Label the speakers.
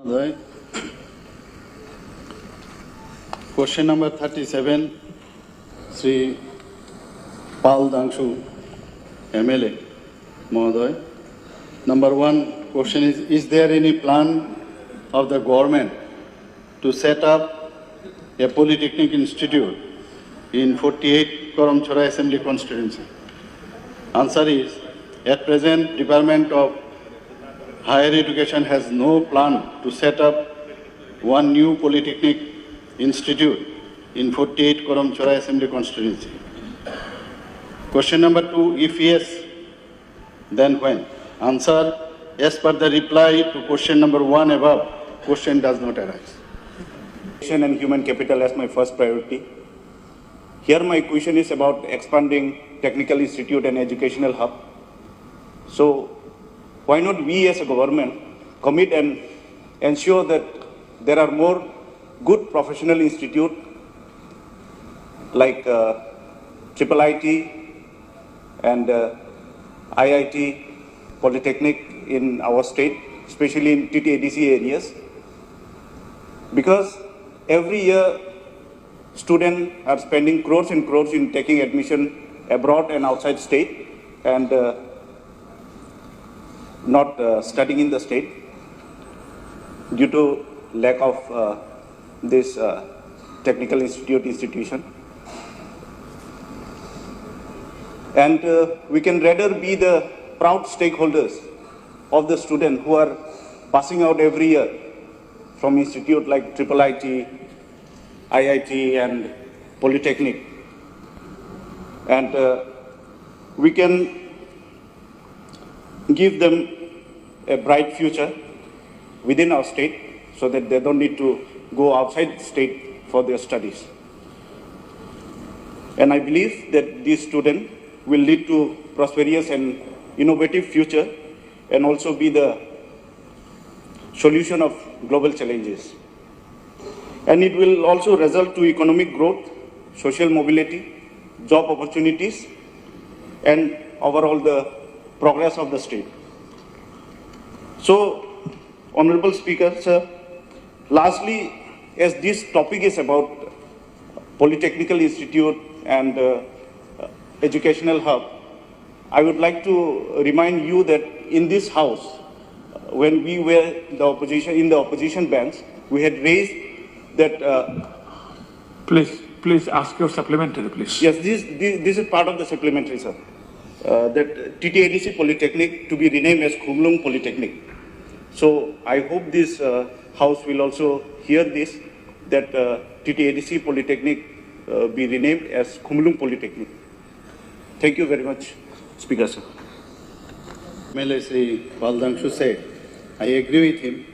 Speaker 1: Right. Question number 37, Sri Pal Dangshu, MLA, Mahoday. Number one question is there any plan of the government to set up a polytechnic institute in 48 Karamchora Assembly constituency? Answer is, at present, Department of Higher Education has no plan to set up one new polytechnic institute in 48 Karamchora Assembly constituency. Question number two, if yes, then when? Answer, as per the reply to question number one above, question does not arise.
Speaker 2: Education and human capital as my first priority. Here my question is about expanding technical institute and educational hub. So why not we as a government commit and ensure that there are more good professional institute like IIIT and IIT, Polytechnic in our state, especially in TTADC areas, because every year students are spending crores and crores in taking admission abroad and outside state and not studying in the state due to lack of this technical institution. And we can rather be the proud stakeholders of the students who are passing out every year from institute like IIIT, IIT and Polytechnic. And we can give them a bright future within our state so that they don't need to go outside the state for their studies. And I believe that these students will lead to prosperous and innovative future and also be the solution of global challenges. And it will also result to economic growth, social mobility, job opportunities, and overall the progress of the state. So, Honorable Speaker, sir, lastly, as this topic is about Polytechnical Institute and educational hub, I would like to remind you that in this house, when we were in the opposition banks, we had raised that.
Speaker 3: Please ask your supplementary, please.
Speaker 2: Yes, this is part of the supplementary, sir. That TTADC Polytechnic to be renamed as Khumlung Polytechnic. So I hope this house will also hear this, that TTADC Polytechnic be renamed as Khumlung Polytechnic. Thank you very much, Speaker, sir.
Speaker 1: MLA Sri Pal Dangshu said, I agree with him.